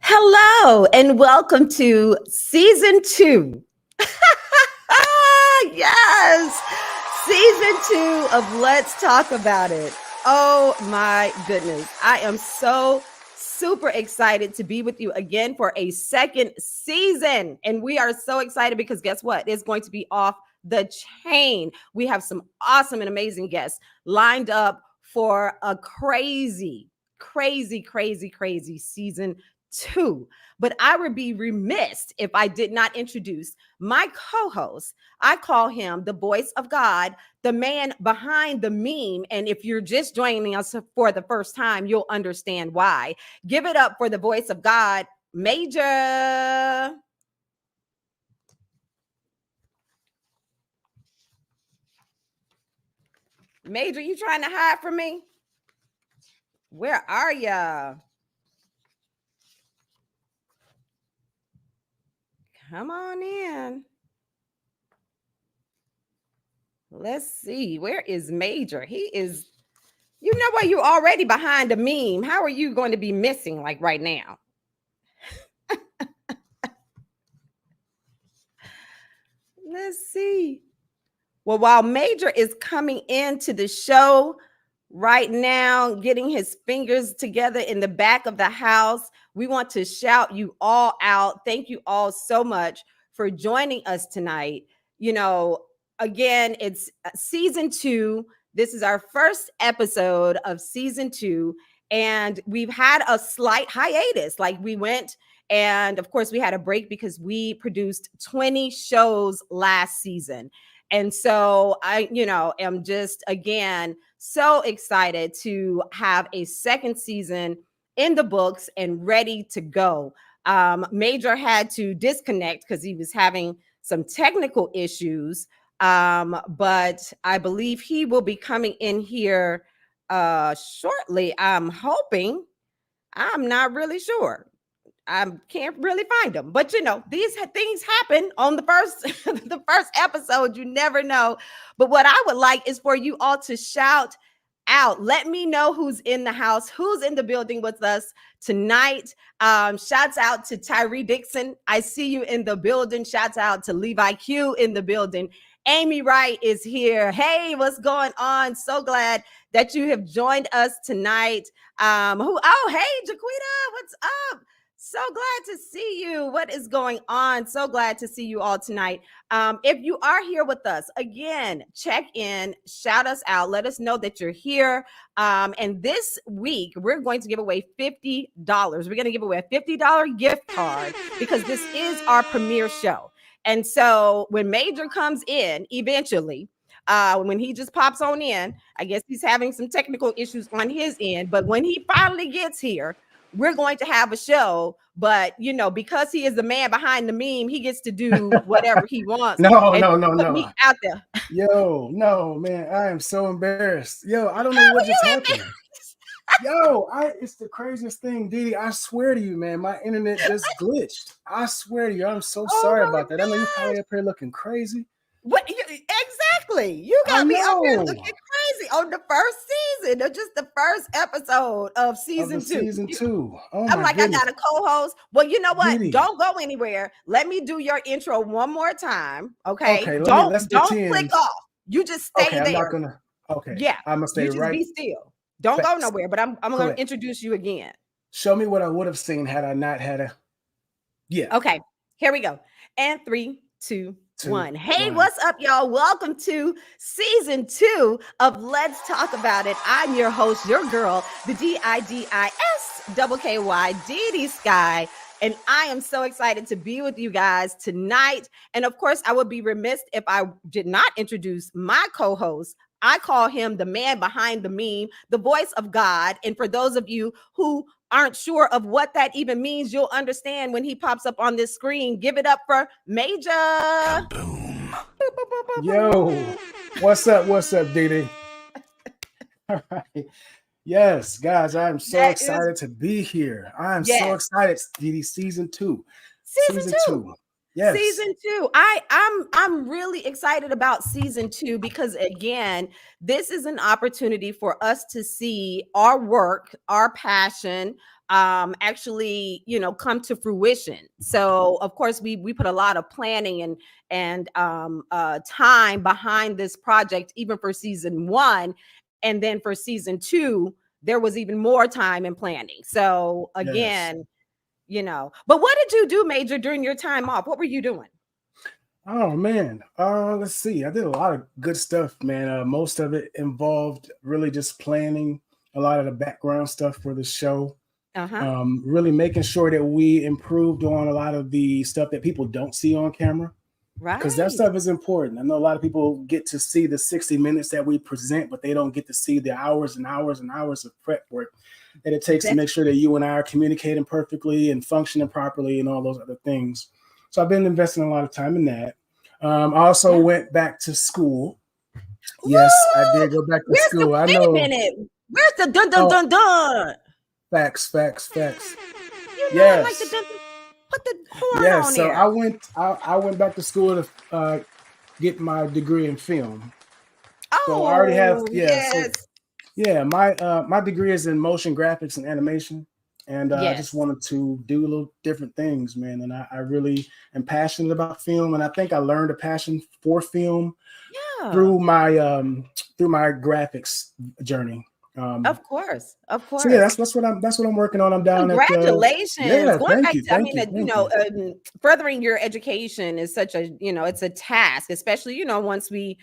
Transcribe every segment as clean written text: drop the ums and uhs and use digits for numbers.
Hello and welcome to season 2. Yes, season 2 of Let's Talk About It. Oh my goodness. I am so super excited to be with you again for a second season. And we are so excited because guess what? It's going to be off the chain. We have some awesome and amazing guests lined up for a crazy season 2. But I would be remiss if I did not introduce my co-host. I call him the voice of God, the man behind the meme. And if you're just joining us for the first time, you'll understand why. Give it up for the voice of God, Maejor. Maejor, you trying to hide from me? Where are ya? Come on in. Let's see. Where is Maejor? He is, you know what? You're already behind a meme. How are you going to be missing like right now? Let's see. Well, while Maejor is coming into the show right now, getting his fingers together in the back of the house, we want to shout you all out. Thank you all so much for joining us tonight. You know, again, it's season 2. This is our first episode of season 2, and we've had a slight hiatus. Like we went, and of course, we had a break because we produced 20 shows last season. And so I, am just, again, so excited to have a second season in the books and ready to go. Maejor had to disconnect because he was having some technical issues, but I believe he will be coming in here shortly. I'm hoping. I'm not really sure. I can't really find them, but these things happen on the first episode. You never know. But what I would like is for you all to shout out. Let me know who's in the house, who's in the building with us tonight. Shouts out to Tyree Dixon. I see you in the building. Shouts out to Levi Q in the building. Amy Wright is here. Hey, what's going on? So glad that you have joined us tonight. Oh, hey, Jaquita, what's up? So glad to see you. What is going on? So glad to see you all tonight. If you are here with us, again, check in, shout us out, let us know that you're here. And this week, we're going to give away $50. We're going to give away a $50 gift card because this is our premiere show. And so when Maejor comes in eventually, when he just pops on in, I guess he's having some technical issues on his end. But when he finally gets here, we're going to have a show, but because he is the man behind the meme, he gets to do whatever he wants. No. Put me out there. Yo, no, man, I am so embarrassed. Yo, I don't know what just happened. Yo, it's the craziest thing, Didi. I swear to you, man, my internet just glitched. I swear to you, I'm so sorry about that. I know you're probably up here looking crazy. What exactly? You got me up here looking crazy on the first season, or just the first episode of season 2. Season 2. Oh I'm like, goodness. I got a co-host. Well, you know what? Didi. Don't go anywhere. Let me do your intro one more time. Okay. Let's don't click off. You just stay there. I'm not gonna. Okay. Yeah. I'm gonna stay you just right. Be still. Don't go nowhere. But I'm gonna introduce you again. Show me what I would have seen had I not had a. Yeah. Okay. Here we go. And 3, 2, 1. Hey, what's up, y'all? Welcome to season 2 of Let's Talk About It. I'm your host, your girl, the DiDi Skky, DiDi Skky. And I am so excited to be with you guys tonight. And of course, I would be remiss if I did not introduce my co-host. I call him the man behind the meme, the voice of God. And for those of you who aren't sure of what that even means, you'll understand when he pops up on this screen. Give it up for Maejor. Boom. Yo, what's up, Didi? All right. Yes, guys, I'm so excited to be here. I'm so excited, Didi, season 2. Season 2. Yes. Season 2. I'm really excited about season 2 because again, this is an opportunity for us to see our work, our passion, actually, come to fruition. So of course we put a lot of planning and time behind this project, even for season 1, and then for season 2, there was even more time and planning. So again. But what did you do, Maejor, during your time off? What were you doing? Oh man, let's see. I did a lot of good stuff, man. Most of it involved really just planning a lot of the background stuff for the show. Really making sure that we improved on a lot of the stuff that people don't see on camera. Right. Because that stuff is important. I know a lot of people get to see the 60 minutes that we present, but they don't get to see the hours and hours and hours of prep work that it takes to make sure that you and I are communicating perfectly and functioning properly and all those other things. So I've been investing a lot of time in that. I also went back to school. Woo! Yes, I did go back to school. I know. Where's the dun dun dun dun? Facts. You know, like the dun. Put the horn on so there. I went back to school to get my degree in film. Oh, so I already have yes. My degree is in motion graphics and animation, and I just wanted to do a little different things, man. And I really am passionate about film, and I think I learned a passion for film through my graphics journey. Of course. So yeah, that's what I'm working on. I'm down. Congratulations! Thank you. Furthering your education is such a it's a task, especially once we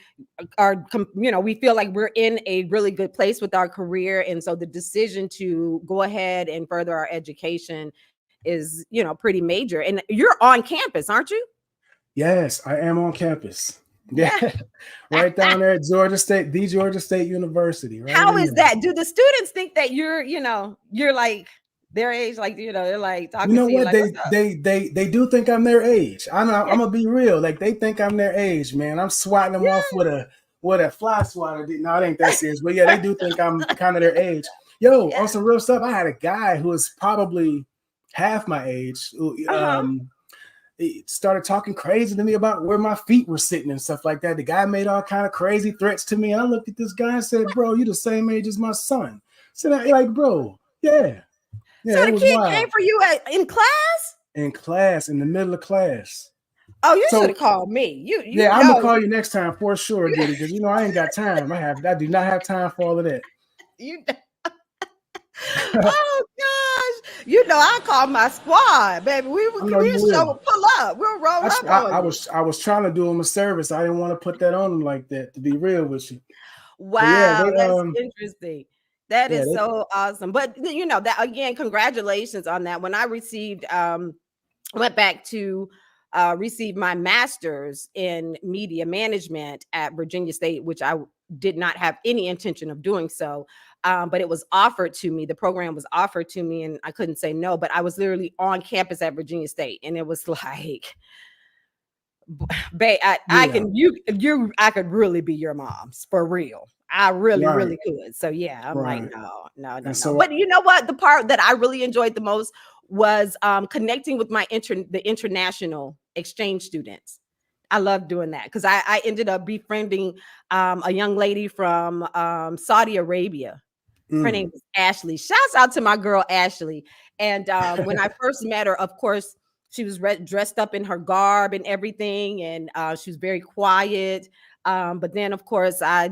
are we feel like we're in a really good place with our career, and so the decision to go ahead and further our education is pretty major. And you're on campus, aren't you? Yes, I am on campus. Yeah, right down there at Georgia State University. Right. How is that? Do the students think that you're like their age? Like, they're like talking to you. What? They do think I'm their age. I'm gonna be real. Like, they think I'm their age, man. I'm swatting them off with a fly swatter. No, it ain't that serious. But yeah, they do think I'm kind of their age. Yo, on some real stuff, I had a guy who was probably half my age. He started talking crazy to me about where my feet were sitting and stuff like that. The guy made all kind of crazy threats to me. And I looked at this guy and said, bro, you the same age as my son. So like, bro, yeah. So the kid came for you in class? In class, in the middle of class. Oh, you should have called me. I'm gonna call you next time for sure, Diddy, because I ain't got time. I do not have time for all of that. Oh gosh. I call my squad, baby. I know you We'll will. pull up. We'll roll up on I you. was trying to do them a service. I didn't want to put that on them like that, to be real with you. But yeah, Wow, that's interesting. That yeah, is so awesome. But that again, congratulations on that. When I received went back to receive my master's in media management at Virginia State, which I did not have any intention of doing so. But it was offered to me. The program was offered to me and I couldn't say no, but I was literally on campus at Virginia State. And it was like, babe, I could really be your mom's for real. I really, right, really could. So yeah, I'm like, right. no. So But you know what? The part that I really enjoyed the most was connecting with the international exchange students. I love doing that because I ended up befriending a young lady from Saudi Arabia. Her name was Ashley. Shouts out to my girl Ashley. And when I first met her, of course, she was dressed up in her garb and everything, and she was very quiet. But then, of course, I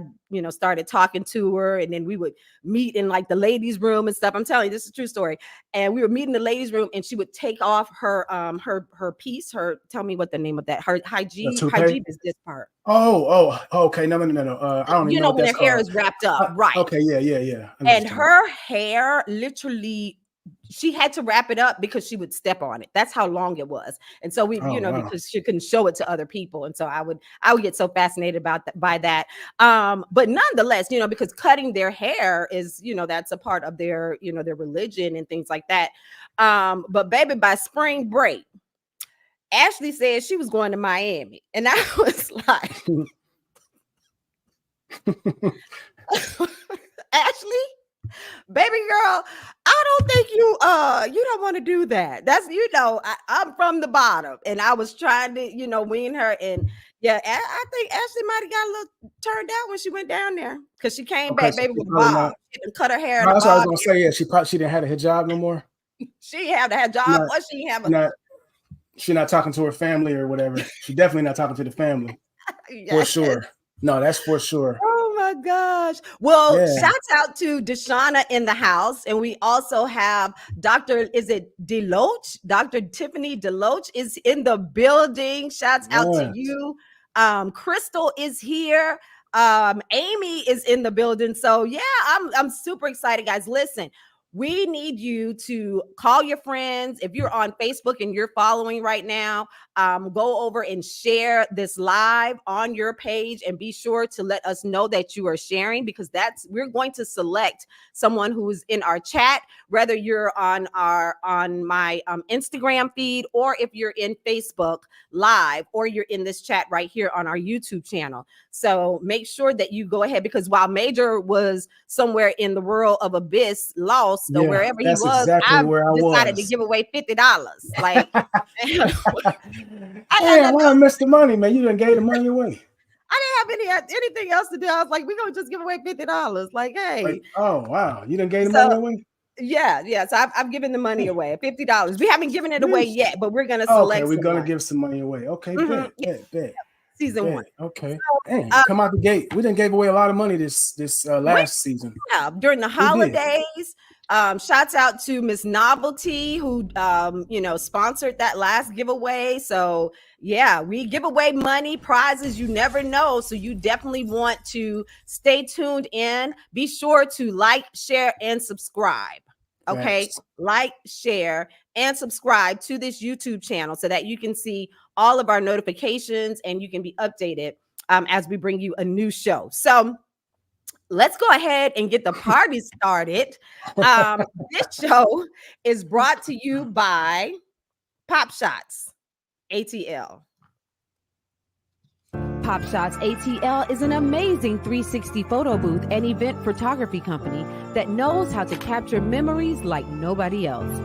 started talking to her, and then we would meet in like the ladies' room and stuff. I'm telling you, this is a true story. And we were meeting in the ladies' room, and she would take off her piece. Tell me what the name of that. Her hygiene is this part. Oh, okay. No. I don't even know what when that's her hair called. is wrapped up, right? Okay, yeah. And her hair literally, she had to wrap it up because she would step on it. That's how long it was. And so because she couldn't show it to other people. And so I would get so fascinated by that. But nonetheless, because cutting their hair is, that's a part of their, their religion and things like that. But baby, by spring break, Ashley said she was going to Miami. And I was like, Ashley, baby girl, I don't think you don't want to do that. That's I'm from the bottom, and I was trying to wean her, and yeah, I think Ashley might have got a little turned out when she went down there because she came back, baby, with a bob. She cut her hair. That's what I was gonna say. Yeah, she didn't have a hijab no more. She had a hijab, or she have She's not talking to her family or whatever. She's definitely not talking to the family. For sure. No, that's for sure. Oh my gosh. Well, shouts out to Deshauna in the house. And we also have Dr. Deloach? Dr. Tiffany Deloach is in the building. Shouts out to you. Crystal is here. Amy is in the building. So yeah, I'm super excited, guys. Listen, we need you to call your friends. If you're on Facebook and you're following right now, go over and share this live on your page and be sure to let us know that you are sharing, because we're going to select someone who's in our chat, whether you're on my Instagram feed, or if you're in Facebook live, or you're in this chat right here on our YouTube channel. So make sure that you go ahead, because while Maejor was somewhere in the world of abyss, lost, or wherever he was, exactly I decided to give away $50. Like, I missed the money, man. You done gave the money away. I didn't have anything else to do. I was like, we're gonna just give away $50. Like, hey. Oh wow, you done gave the money away? Yeah. So I've given the money away, $50. We haven't given it away yet, but we're gonna select. Okay, we're gonna give some money away. Okay, bet. Season 1. Okay. Come out the gate. We done gave away a lot of money this last season. Yeah, during the holidays. Shouts out to Miss Novelty, who sponsored that last giveaway. So yeah, we give away money, prizes, you never know. So you definitely want to stay tuned in. Be sure to like, share, and subscribe. Okay, yes. Like, share, and subscribe to this YouTube channel so that you can see all of our notifications and you can be updated as we bring you a new show. So let's go ahead and get the party started. This show is brought to you by Pop Shots ATL. Pop Shots ATL is an amazing 360 photo booth and event photography company that knows how to capture memories like nobody else.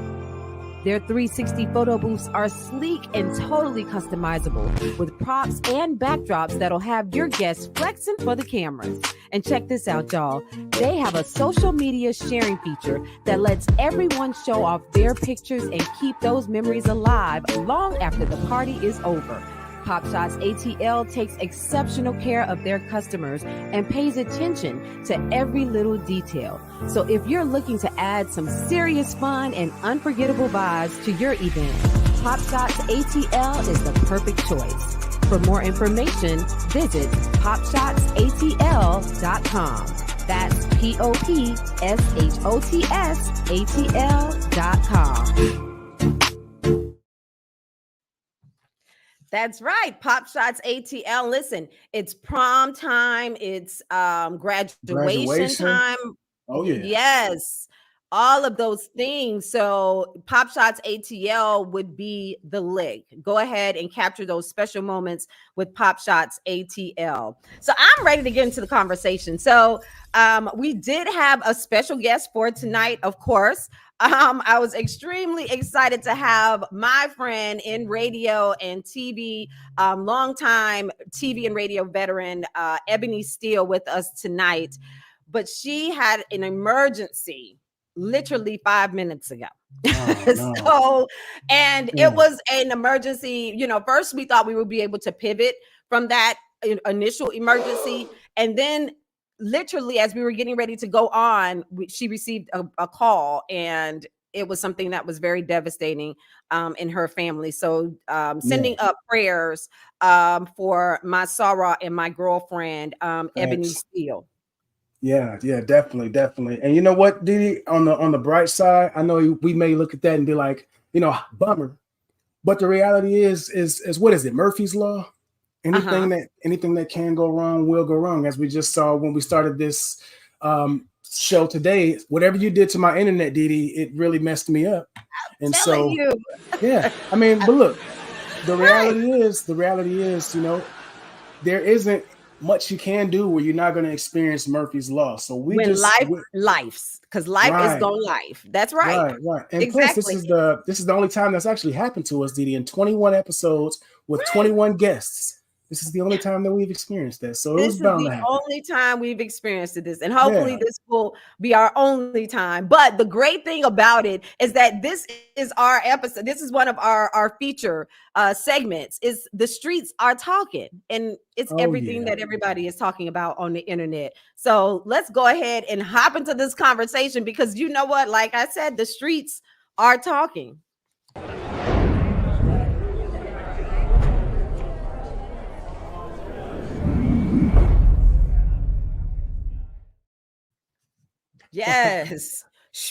Their 360 photo booths are sleek and totally customizable with props and backdrops that'll have your guests flexing for the cameras. And check this out, y'all. They have a social media sharing feature that lets everyone show off their pictures and keep those memories alive long after the party is over. Pop Shots ATL takes exceptional care of their customers and pays attention to every little detail. So if you're looking to add some serious fun and unforgettable vibes to your event, Pop Shots ATL is the perfect choice. For more information, visit popshotsatl.com. That's POPSHOTSATL.com. That's right. Pop Shots ATL. Listen, it's prom time. It's graduation time. Oh, yeah. Yes. All of those things. So Pop Shots ATL would be the lick. Go ahead and capture those special moments with Pop Shots ATL. So I'm ready to get into the conversation. So we did have a special guest for tonight, of course. I was extremely excited to have my friend in radio and TV, longtime TV and radio veteran, Ebony Steele, with us tonight. But she had an emergency literally 5 minutes ago. Oh, no. It was an emergency. You know, first we thought we would be able to pivot from that initial emergency. And then literally as we were getting ready to go on, she received a call, and it was something that was very devastating in her family. So sending up prayers for my Sarah and my girlfriend, Ebony Steele. Yeah, definitely. And you know what, Didi, on the bright side, I know we may look at that and be like, you know, bummer. But the reality is what is it? Murphy's Law? Anything that can go wrong will go wrong. As we just saw when we started this show today, whatever you did to my internet, Didi, it really messed me up. And so yeah, I mean, but look, the reality is, you know, there isn't much you can do where you're not going to experience Murphy's Law. So life is going life. That's right. Right. And exactly. Plus, this is the only time that's actually happened to us, Didi, in 21 episodes with 21 guests. This is the only time that we've experienced that. So this is the only time we've experienced this. And hopefully this will be our only time. But the great thing about it is that this is our episode. This is one of our feature segments, is The Streets Are Talking. And it's everything that everybody is talking about on the internet. So let's go ahead and hop into this conversation, because you know what? Like I said, the streets are talking. Yes.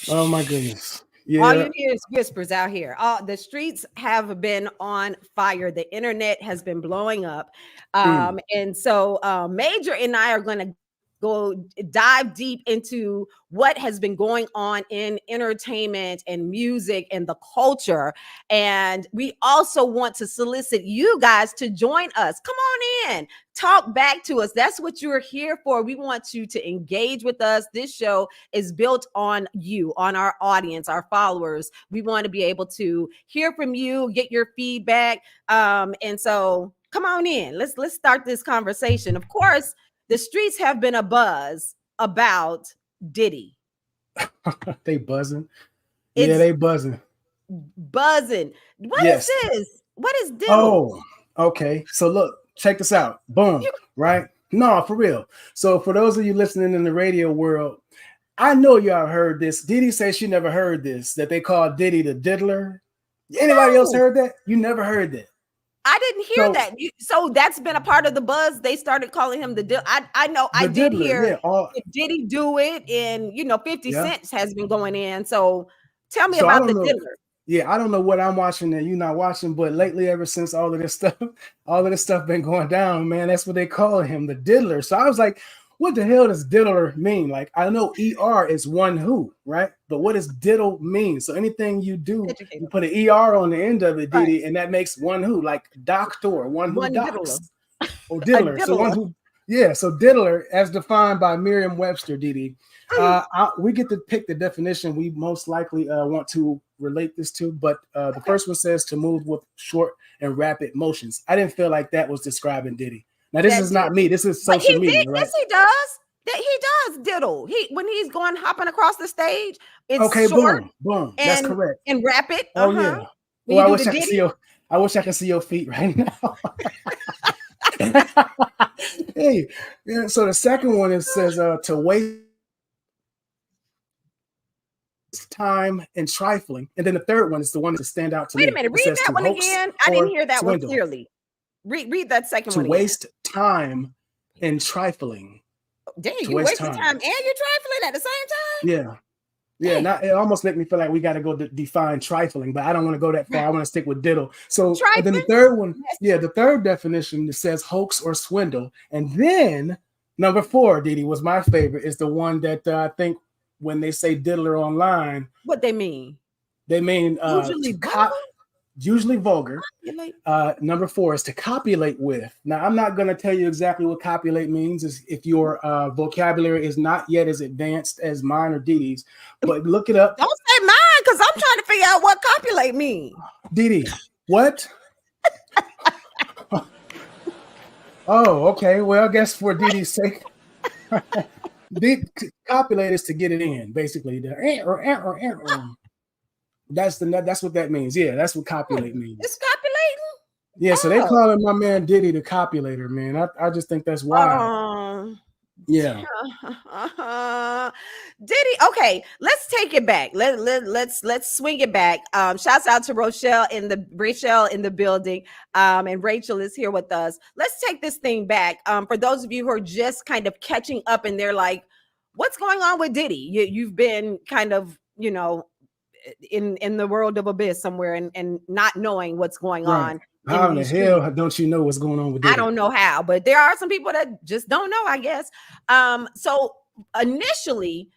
Oh my goodness. Yeah. All you hear is whispers out here. The streets have been on fire. The internet has been blowing up. And so Maejor and I are going to go dive deep into what has been going on in entertainment and music and the culture. And we also want to solicit you guys to join us. Come on in, talk back to us. That's what you're here for. We want you to engage with us. This show is built on you, on our audience, our followers. We want to be able to hear from you, get your feedback. And so come on in. Let's start this conversation. Of course, the streets have been abuzz about Diddy. They buzzing. They buzzing. Buzzing. What is this? What is Diddy? Oh, okay. So look, check this out. Boom. Right? No, for real. So for those of you listening in the radio world, I know y'all heard this. Diddy says she never heard this, that they call Diddy the diddler. Anybody else heard that? You never heard that. I didn't hear that. So that's been a part of the buzz. They started calling him the diddler. I know I did hear Diddy do it, and 50 Cent has been going in. So tell me about the diddler. Yeah, I don't know what I'm watching that you're not watching, but lately, ever since all of this stuff been going down, man, that's what they call him, the diddler. So I was like, what the hell does diddler mean? Like, I know ER is one who, right? But what does diddle mean? So anything you do, you put an ER on the end of it, Diddy, and that makes one who, like doctor, one who docts. Or diddler. So one who, so diddler, as defined by Merriam-Webster, Diddy. We get to pick the definition we most likely want to relate this to, but the first one says to move with short and rapid motions. I didn't feel like that was describing Diddy. Now, this is not me. This is social media, right? Yes, he does. He does diddle. When he's hopping across the stage, it's okay. Short boom. That's correct. And rapid. Oh yeah. Well, I wish I could see I wish I could see your feet right now. Hey, yeah, so the second one, it says to waste time and trifling. And then the third one is the one to stand out to Wait a me. minute. It Read says that to one hoax again. I didn't or hear that one swindle. clearly. Read that second To one again. waste time and trifling. Dang, To you waste wasting time. time and you're trifling at the same time? Yeah. Yeah, not, it almost make me feel like we got to go define trifling, but I don't want to go that far. I want to stick with diddle. So, and then the third one, the third definition, it says hoax or swindle. And then number 4, Didi, was my favorite, is the one that I think when they say diddler online, what they mean? They mean usually vulgar. Number 4 is to copulate with. Now, I'm not going to tell you exactly what copulate means if your vocabulary is not yet as advanced as mine or Didi's, but look it up. Don't say mine, because I'm trying to figure out what copulate means. Didi, what? Oh, okay. Well, I guess for Didi's sake, copulate is to get it in, basically. That's what that means. Yeah, that's what copulate means. It's copulating? Yeah, so they calling my man Diddy the copulator, man. I just think that's wild. Yeah. Diddy, okay, let's take it back. Let's swing it back. Shouts out to Rachel in the building. And Rachel is here with us. Let's take this thing back. For those of you who are just kind of catching up and they're like, what's going on with Diddy? You've been kind of, in the world of abyss somewhere and not knowing what's going on. How in the hell don't you know what's going on with Diddy? I don't know how, but there are some people that just don't know, I guess. So initially,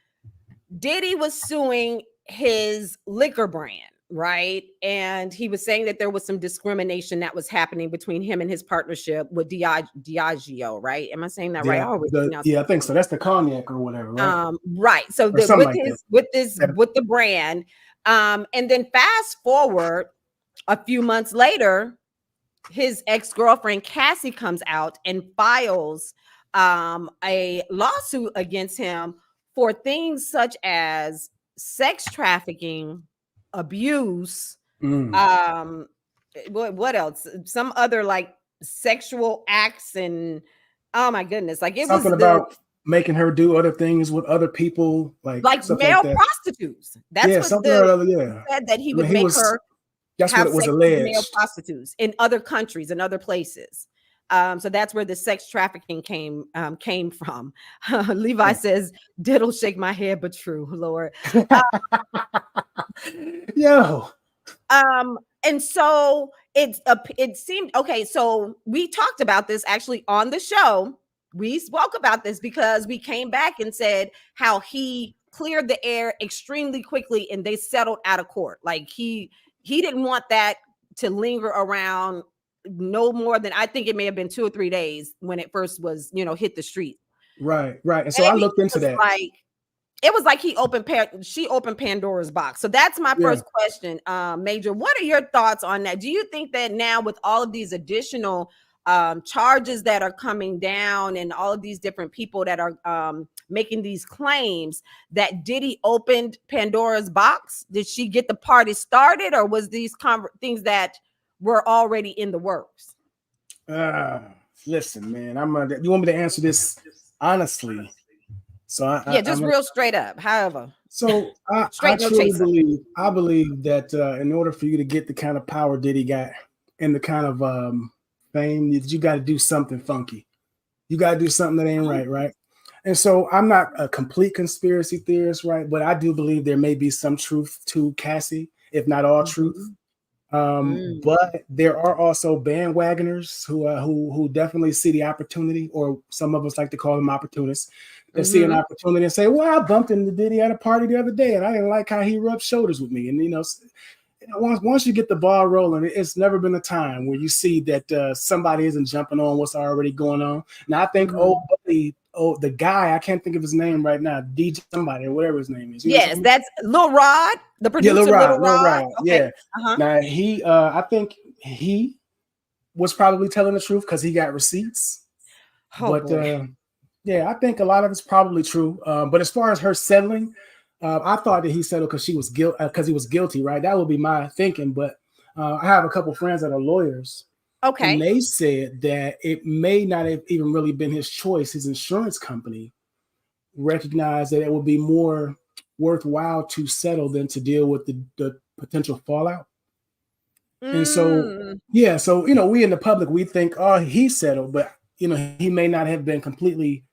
Diddy was suing his liquor brand, right? And he was saying that there was some discrimination that was happening between him and his partnership with Diageo, right? Am I saying that right? I think so. That's the cognac or whatever, right? Right. So with the brand, and then fast forward a few months later, his ex-girlfriend Cassie comes out and files a lawsuit against him for things such as sex trafficking, abuse, what else? Some other like sexual acts, and oh my goodness, like it something was about making her do other things with other people, like male prostitutes. That's what said that he would make her. That's what it was alleged. Male prostitutes in other countries and other places. So that's where the sex trafficking came from. Levi says, "Diddle shake my head, but true, Lord." Yo. And so it seemed okay. So we talked about this actually on the show. We spoke about this because we came back and said how he cleared the air extremely quickly, and they settled out of court. Like he didn't want that to linger around no more than, I think it may have been 2 or 3 days when it first was, hit the street. Right. And so I looked into that. It was like she opened Pandora's box. So that's my first question. Maejor, what are your thoughts on that? Do you think that now with all of these additional charges that are coming down and all of these different people that are making these claims, that Diddy opened Pandora's box? Did she get the party started, or was these things that were already in the works? Listen, man, you want me to answer this honestly? So real straight up. However, so I truly believe that in order for you to get the kind of power Diddy got and the kind of fame, you got to do something funky. You got to do something that ain't right? And so I'm not a complete conspiracy theorist, right? But I do believe there may be some truth to Cassie, if not all truth. But there are also bandwagoners who definitely see the opportunity, or some of us like to call them opportunists, that see an opportunity and say, well, I bumped into Diddy at a party the other day and I didn't like how he rubbed shoulders with me. And once you get the ball rolling, it's never been a time where you see that somebody isn't jumping on what's already going on. Now I think the guy, I can't think of his name right now, DJ somebody or whatever his name is. That's Lil Rod, the producer. Lil Rod. Okay. Yeah. Now I think he was probably telling the truth because he got receipts. I think a lot of it's probably true. But as far as her settling, I thought that he settled because he was guilty, right? That would be my thinking. But I have a couple friends that are lawyers, and Okay. they said that it may not have even really been his choice. His insurance company recognized that it would be more worthwhile to settle than to deal with the potential fallout. And so, Mm. yeah, so we in the public, we think, oh, he settled, but he may not have been completely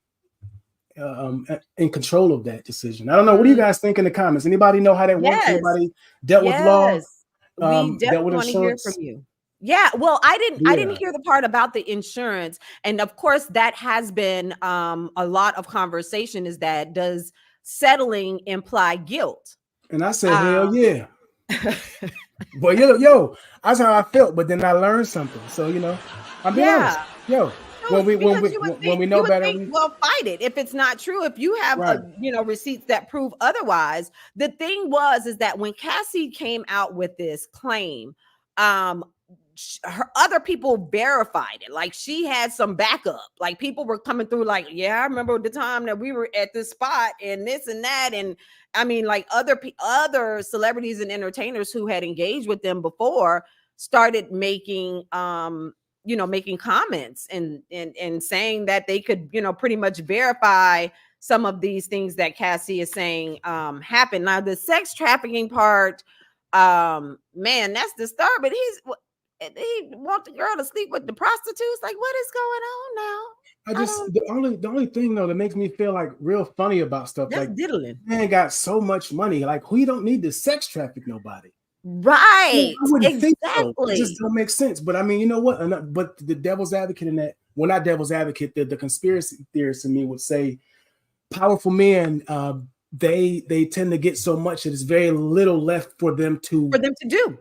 in control of that decision. I don't know. What do you Mm. guys think in the comments? Anybody know how that works? Yes. Anybody dealt with law, Yes. We dealt definitely with want to hear from insurance? you. Yeah, well, I didn't Yeah. hear the part about the insurance. And of course, that has been a lot of conversation, is that does settling imply guilt? And I said, hell Um yeah. But yo, that's how I felt. But then I learned something. So I'm being yeah. honest. Yo, No, when because we when we know better, we well, fight it if it's not true. If you have right. receipts that prove otherwise. The thing is that when Cassie came out with this claim, um, her other people verified it. Like, she had some backup. Like, people were coming through, like, yeah, I remember the time that we were at this spot and this and that. And I mean, like, other celebrities and entertainers who had engaged with them before started making making comments and saying that they could pretty much verify some of these things that Cassie is saying happened. Now, the sex trafficking part, man, that's disturbing. He want the girl to sleep with the prostitutes. Like, what is going on now? I just the only thing though that makes me feel like real funny about stuff That's like, diddling. man got so much money, like we don't need to sex traffic nobody. Yeah, Right. I wouldn't think so. It just Exactly. don't make sense. But I mean, you know what? But the devil's advocate in that, well, not devil's advocate, the conspiracy theorist in me would say powerful men, they tend to get so much that there's very little left for them to do.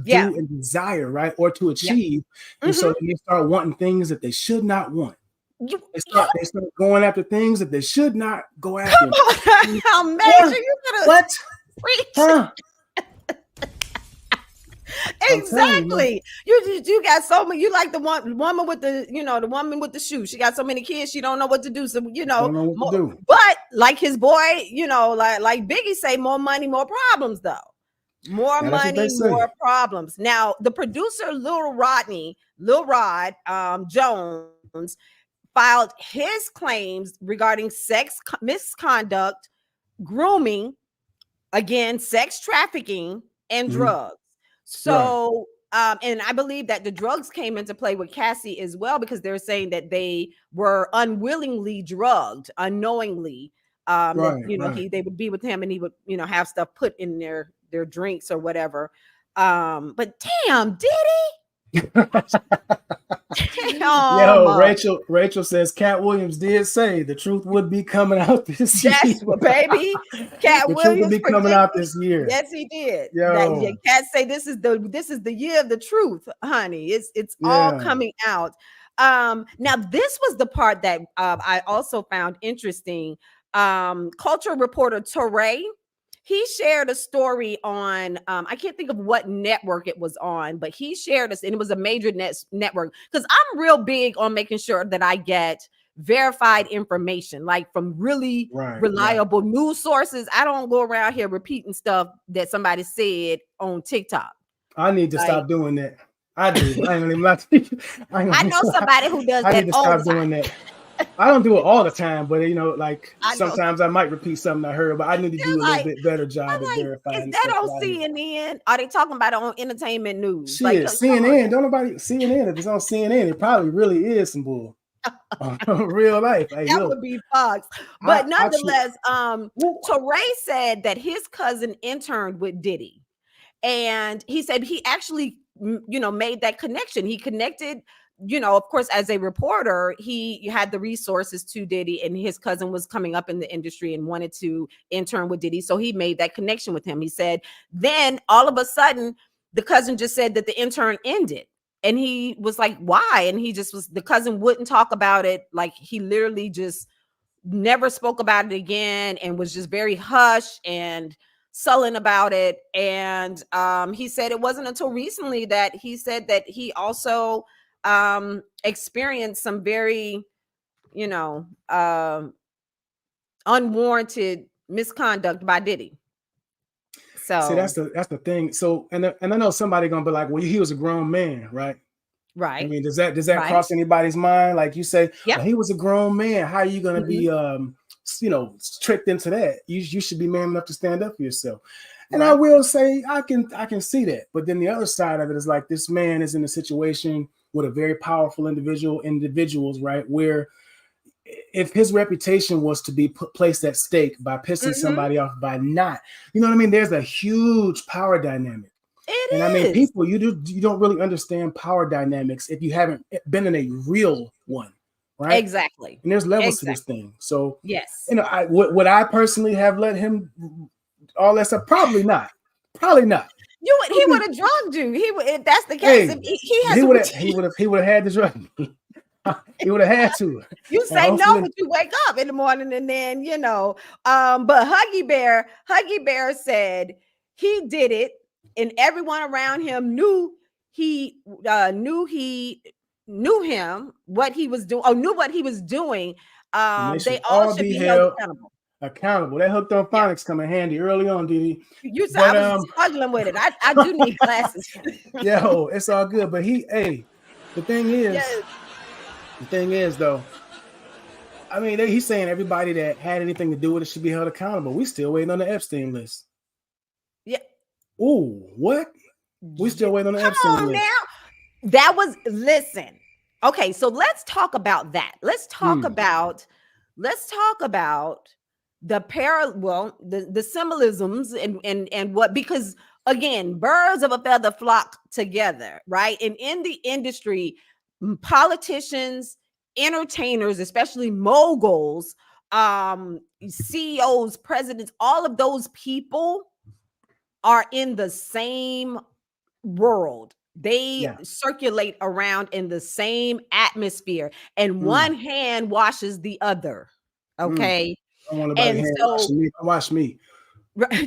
Yeah. do and desire, right? Or to Yeah. achieve. And so they start wanting things that they should not want. You, They start going after things that they should not go come after. on. How major Yeah. you gotta What? preach. Huh? Exactly. You got so many. You like the woman with the the woman with the shoe. She got so many kids. She don't know what to do. So Don't know what to do. But like his boy, like Biggie say, more money, more problems. Though more Yeah, that's what they money, say. more problems. Now the producer Lil Rod Jones filed his claims regarding sex misconduct, grooming, again, sex trafficking, and drugs. So, and I believe that the drugs came into play with Cassie as well, because they're saying that they were unwillingly drugged, unknowingly. That they would be with him and he would have stuff put in their drinks or whatever. But damn, Diddy. Yo, Rachel says Cat Williams did say the truth would be coming out this year. Yes, baby. Cat the Williams truth would be coming out this year. Yes, he did. Yo. Cat say this is the year of the truth, honey. It's all coming out. Now this was the part that I also found interesting. Culture reporter Torre, he shared a story on I can't think of what network it was on, but he shared this, and it was a major network, because I'm real big on making sure that I get verified information, like from really reliable news sources. I don't go around here repeating stuff that somebody said on TikTok. I need to stop doing that. I do. I ain't even lie to you. I know somebody who does that. I need to stop doing that. I don't do it all the time, but like sometimes I might repeat something I heard, but I need to do a little bit better job at verifying. Is that on CNN? Are they talking about it on entertainment news? Shit, CNN. Don't nobody CNN. If it's on CNN, it probably really is some bull. Real life. Hey, that would be Fox. But nonetheless, Torre said that his cousin interned with Diddy, and he said he actually made that connection. He connected, of course, as a reporter, he had the resources to Diddy, and his cousin was coming up in the industry and wanted to intern with Diddy. So he made that connection with him. He said, then all of a sudden, the cousin just said that the intern ended. And he was like, why? And the cousin wouldn't talk about it. Like, he literally just never spoke about it again and was just very hush and sullen about it. And he said it wasn't until recently that he said that he also experienced some very, unwarranted misconduct by Diddy. See, So that's the thing. So, and I know somebody gonna be like, well, he was a grown man, right? I right, mean, does that right. cross anybody's mind? Like you say, Yep. well, he was a grown man. How are you gonna Mhm. be tricked into that? You should be man enough to stand up for yourself. And I Right. will say I can see that. But then the other side of it is like this man is in a situation with a very powerful individuals, right? Where if his reputation was to be placed at stake by pissing Mhm. somebody off by not, you know what I mean? There's a huge power dynamic. And I mean, It is. people, you don't really understand power dynamics if you haven't been in a real one, right? Exactly. And there's levels to this Exactly. thing. So, Yes. would I personally have let him all that stuff? Probably not. Probably not. He would have drugged you. He would, if that's the case. If Hey, he has he a would have he routine. would have he would have had to drug me. He would have had to. You And say no, hopefully, but you wake up in the morning and then but Huggy Bear said he did it, and everyone around him knew him, what he was doing, or knew what he was doing. and they They should all all should be be held held accountable. accountable. That hooked on Yeah. phonics come in handy early on, Didi. You said I But was struggling with it. I do need classes. yo, it's all good. But the thing is, Yes. the thing is though, I mean, he's saying everybody that had anything to do with it should be held accountable. We still waiting on the Epstein list. Yeah. Ooh, what? We still waiting on the Come Epstein on list. now. Listen. Okay, so let's talk about that. Hmm. Let's talk about the symbolisms and what, because again, birds of a feather flock together, right? And in the industry, politicians, entertainers, especially moguls, CEOs, presidents, all of those people are in the same world. They Yeah. circulate around in the same atmosphere, and Hmm. one hand washes the other. Hmm. Okay. I don't want nobody And hand so washing me. Don't wash me.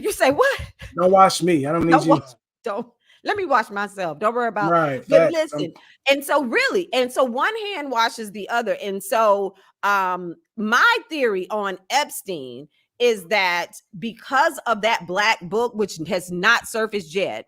you say, what? Don't wash me. I don't need Don't you. wash, don't let me wash myself. Don't worry about. Right. But Facts. listen, and so one hand washes the other. And so my theory on Epstein is that because of that black book, which has not surfaced yet,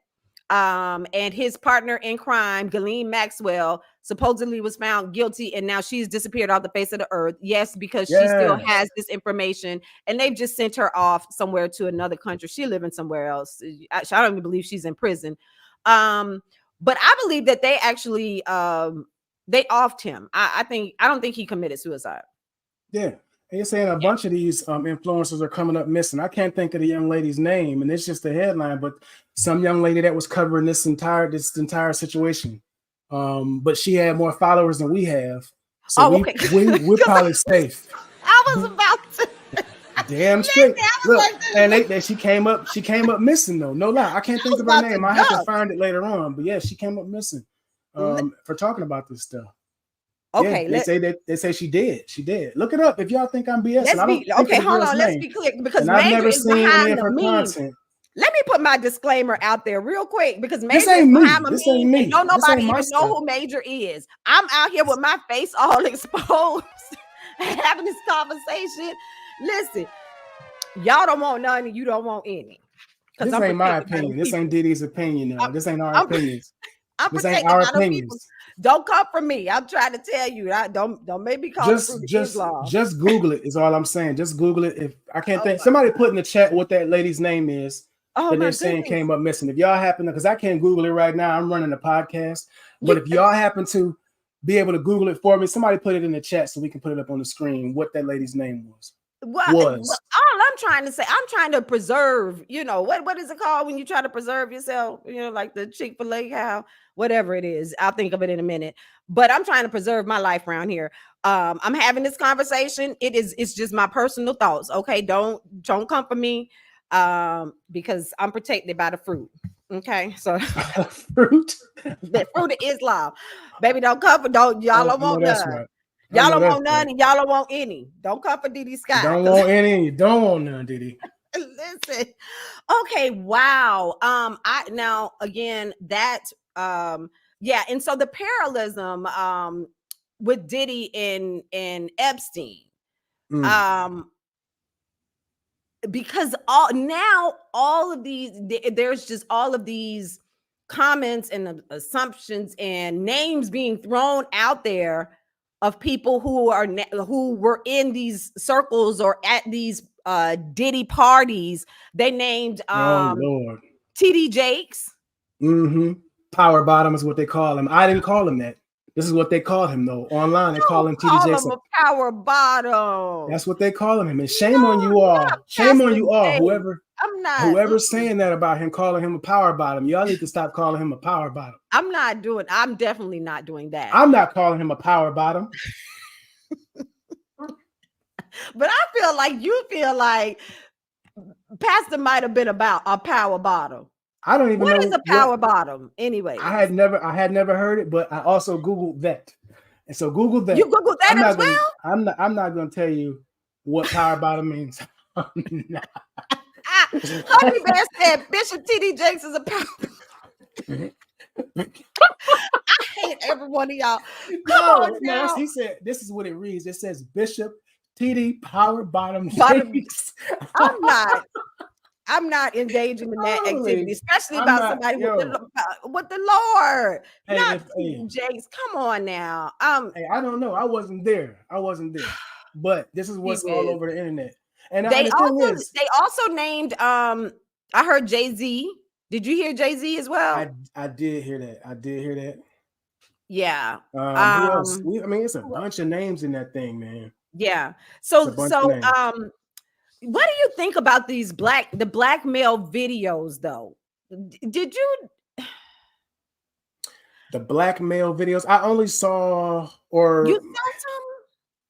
and his partner in crime, Ghislaine Maxwell, supposedly was found guilty, and now she's disappeared off the face of the earth. Yes, because she still Yeah. has this information, and they've just sent her off somewhere to another country. She living somewhere else. I don't even believe she's in prison. But I believe that they actually they offed him. I don't think he committed suicide. Yeah. And you're saying a Yeah. bunch of these influencers are coming up missing. I can't think of the young lady's name, and it's just the headline, but some young lady that was covering this entire situation. But she had more followers than we have. So Oh, we okay. we we're Because probably safe. I was about to. Damn Listen, straight. I was Look, like, and she came up missing though. No lie. I can't I think was of her about to name. I have to jump. find it later on. But yeah, she came up missing for talking about this stuff. Yeah, Okay, they say she did. She did. Look it up if y'all think I'm BSing. let's I don't be think of okay. the Hold girl's on, let's name, be clear, because and I've Major never is seen any behind of the her memes. content. Let me put my disclaimer out there real quick, because This Major is ain't me. behind the This ain't memes and me. don't This ain't nobody my even know stuff. who Major is. I'm out here with my face all exposed, having this conversation. Listen, y'all don't want none, and you don't want any, because This I'm ain't my protected by them opinion. This ain't people. Didi's opinion. Now, I'm, this ain't our I'm, opinions. I'm This ain't protected our by them people. opinions. Don't come for me. I'm trying to tell you. Don't make me call the fruit Just of just Islam. just Google it is all I'm saying. Just Google it. If I can't Oh think, somebody put in the chat what that lady's name is oh that my they're saying goodness. came up missing. If y'all happen to, because I can't Google it right now, I'm running a podcast. But You, if y'all happen to be able to Google it for me, somebody put it in the chat so we can put it up on the screen what that lady's name was. well, all I'm trying to say, I'm trying to preserve, what is it called when you try to preserve yourself, like the Chick-fil-A cow, whatever it is. I'll think of it in a minute. But I'm trying to preserve my life around here. I'm having this conversation. It's just my personal thoughts. Okay. Don't come for me. Because I'm protected by the fruit. Okay. So Fruit. the fruit of Islam. Baby, don't come for y'all don't I know want that's none. right. I Y'all know don't that's want right. none, and y'all don't want any. Don't come for DiDi You Skky. don't want any, and you don't want none, Diddy. Listen. Okay, wow. I now again that yeah, and so the parallelism with Diddy and Epstein. Mm. Um because all of these, there's just all of these comments and assumptions and names being thrown out there of people who were in these circles or at these Diddy parties. They named Oh Lord. TD Jakes. Power bottom is what they call him. I didn't call him that. This is what they call him though. Online, they call him TD Jakes. A power bottom. That's what they calling him. And shame on you all. Shame on you all. Whoever's saying that about him, calling him a power bottom. Y'all need to stop calling him a power bottom. I'm definitely not doing that. I'm not calling him a power bottom. But I feel like you feel like Pastor might have been about a power bottom. I don't even know what is a power bottom anyway. I had never heard it, but I also Googled that. And so Google that. You Googled that as well? I'm not gonna tell you what power bottom means. Honey Bear said Bishop TD Jakes is a power. I hate every one of y'all. No, he said this is what it reads. It says Bishop TD Power Bottom Jakes. I'm not engaging in that activity, especially about somebody with the Lord. Hey, not Jakes. Come on now. Hey, I don't know. I wasn't there. But this is what's all over the internet. And they also named I heard Jay-Z. Did you hear Jay-Z as well? I did hear that. Yeah. Who else? It's a bunch of names in that thing, man. Yeah. So what do you think about these the blackmail videos though? Did you the blackmail videos? I only saw you saw some?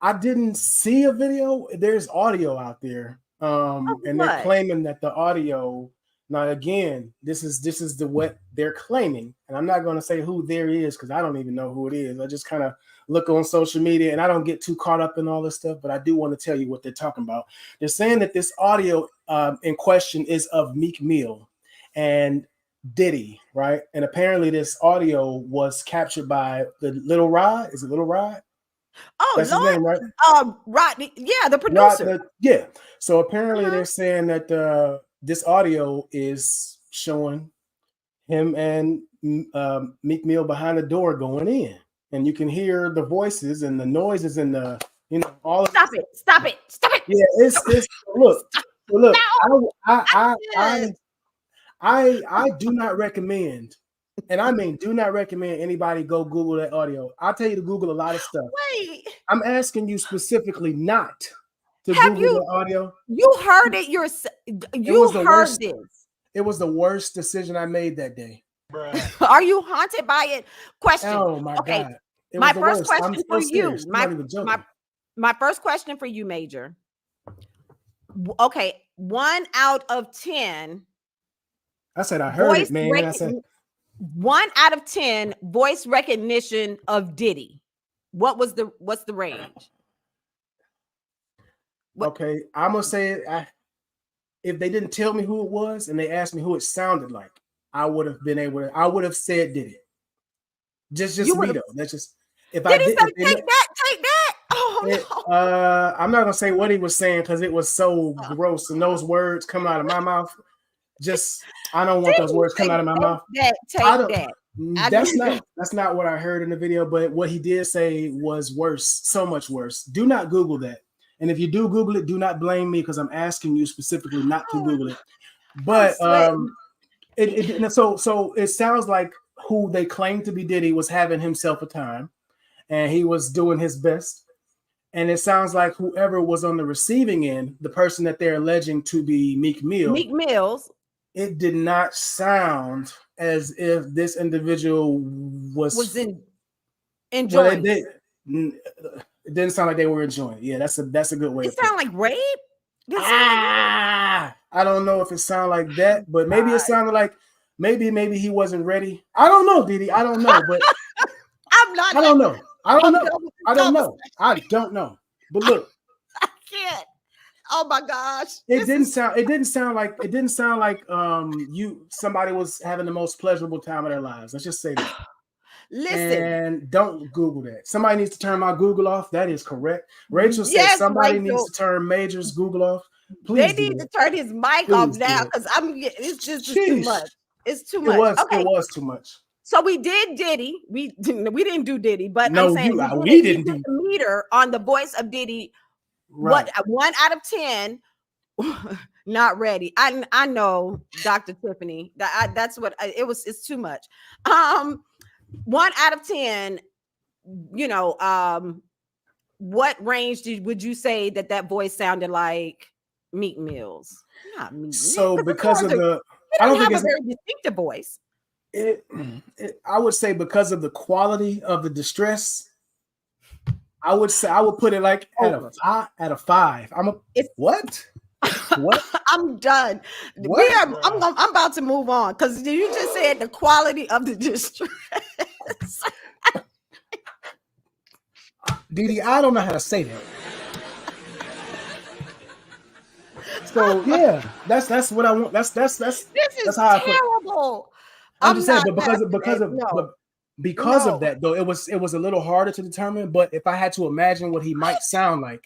I didn't see a video. There's audio out there. And they're claiming that the audio. Now again, this is what they're claiming, and I'm not going to say who there is because I don't even know who it is. I just kind of look on social media, and I don't get too caught up in all this stuff. But I do want to tell you what they're talking about. They're saying that this audio in question is of Meek Mill and Diddy, right? And apparently, this audio was captured by the Little Rod. Is it Little Rod? Oh, that's his name, right? Rodney, yeah, the producer. Yeah. So apparently, they're saying that this audio is showing him and Meek Mill behind the door going in, and you can hear the voices and the noises and the all. Stop it! Yeah, it's look. No. I do not recommend, and I mean do not recommend anybody go Google that audio. I'll tell you to Google a lot of stuff. Wait, I'm asking you specifically not to Google the audio. You heard it yourself. You heard this. It was the worst decision I made that day. Are you haunted by it? Question. Oh my God. My first question for you. My first question for you, Maejor. Okay, 1 out of 10. I said I heard it, man. I said 1 out of 10 voice recognition of Diddy. What's the range? Okay, I'm gonna say it. If they didn't tell me who it was and they asked me who it sounded like, I would have been able to. I would have said Diddy. Just me though. That's just if I did. Take that. Oh no. I'm not gonna say what he was saying because it was so gross and those words come out of my mouth. I don't want those words coming out of my mouth. That's not what I heard in the video. But what he did say was worse, so much worse. Do not Google that. And if you do Google it, do not blame me because I'm asking you specifically not to Google it. But so it sounds like who they claim to be Diddy was having himself a time, and he was doing his best. And it sounds like whoever was on the receiving end, the person that they're alleging to be Meek Mills, it did not sound as if this individual was enjoying. It didn't sound like they were enjoying. Yeah, that's a good way. It sound like rape. I don't know if it sounded like that, but maybe it sounded like maybe he wasn't ready. I don't know, Diddy. I don't know, but I don't know. But look, I can't. Oh my gosh! It didn't sound like somebody was having the most pleasurable time of their lives. Let's just say that. Listen, and don't Google that. Somebody needs to turn my Google off. That is correct. Rachel said somebody needs to turn Maejor's Google off. They Please do need to that. turn his mic off Please do now that. because it's just it's too much. Sheesh. It's too It much. was Okay, too much. so we did Diddy. We didn't do Diddy, but I'm No, saying we we didn't put do the meter on the voice of Diddy. right. What 1 out of 10? Not ready. I know, Dr. Tiffany. That's what it was. It's too much. 1 out of 10. You know, what range would you say that voice sounded like? Meek Mill's? Not Meek Mill, So because of the, he I don't doesn't think have a it's very distinctive voice. I would say because of the quality of the distress, I would say I would put it like at a 5. What? What? I'm done. What? I'm about to move on because you just said the quality of the distress. DiDi, I don't know how to say that. So yeah, that's what I want. That's This is how terrible. I'm just saying, but because of that though, it was a little harder to determine. But if I had to imagine what he might sound like,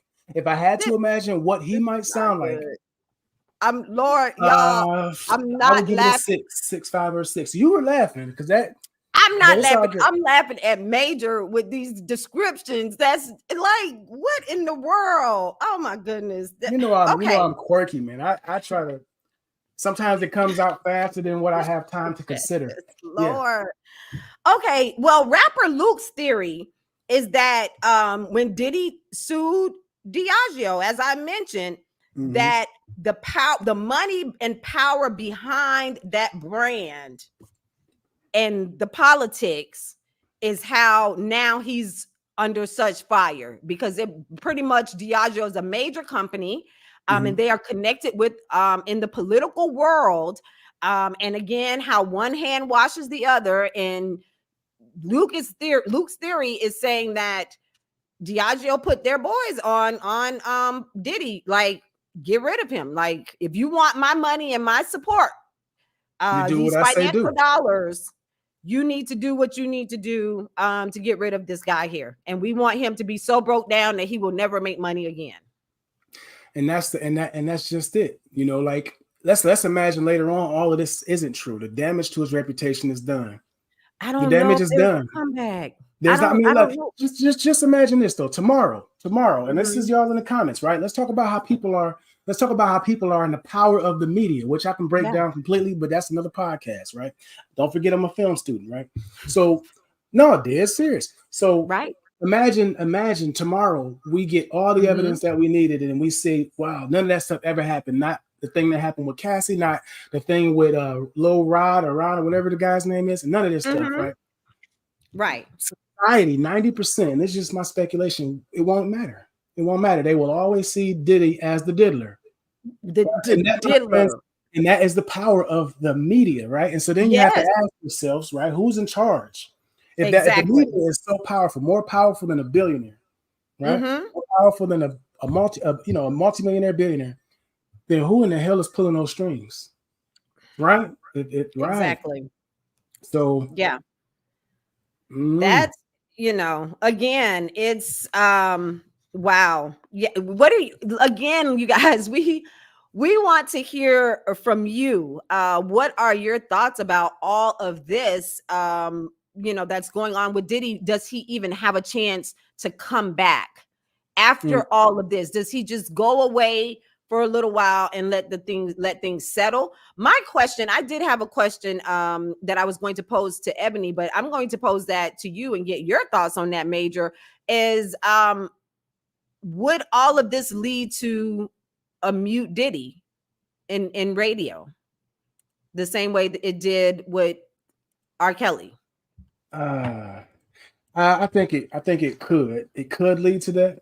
I'm Lord, y'all. I'm not I would give laughing. it a 6.5 or 6. You were laughing because that. I'm not laughing. I'm laughing at Maejor with these descriptions. That's like, what in the world? Oh my goodness. I'm quirky, man. I try to. Sometimes it comes out faster than what I have time to consider. Lord. Yeah. Okay. Well, rapper Luke's theory is that when Diddy sued Diageo, as I mentioned, that the money and power behind that brand and the politics is how now he's under such fire, because it pretty much Diageo is a major company, and they are connected with in the political world, and again how one hand washes the other. And Luke's theory is saying that Diageo put their boys on Diddy, like, get rid of him. Like, if you want my money and my support, these financial dollars, you need to do what you need to do to get rid of this guy here. And we want him to be so broke down that he will never make money again. And that's just it. You know, like let's imagine later on all of this isn't true. The damage to his reputation is done. The damage is done. Comeback. There's not. I mean, like, just imagine this though. Tomorrow, and this is y'all in the comments, right? Let's talk about how people are. Let's talk about how people are in the power of the media, which I can break down completely, but that's another podcast, right? Don't forget I'm a film student, right? So, no, dead serious. So, imagine tomorrow we get all the evidence that we needed, and we say, wow, none of that stuff ever happened. Not the thing that happened with Cassie, not the thing with Lil Rod or Ron or whatever the guy's name is, none of this stuff, right? Right. Society, 90%, this is just my speculation, it won't matter. It won't matter. They will always see Diddy as the diddler. And that is the power of the media, right? And so then you have to ask yourselves, right, who's in charge? If the media is so powerful, more powerful than a billionaire, right? More powerful than a multimillionaire billionaire, then who in the hell is pulling those strings? Right? Right. Exactly. So yeah. That's, again, it's wow. Yeah. What are you, again, you guys, we want to hear from you. What are your thoughts about all of this? That's going on with Diddy. Does he even have a chance to come back after all of this? Does he just go away for a little while and let things settle? My question, I did have a question that I was going to pose to Ebony, but I'm going to pose that to you and get your thoughts on that, Maejor, is would all of this lead to a mute Diddy in radio the same way that it did with R. Kelly? I think it could lead to that,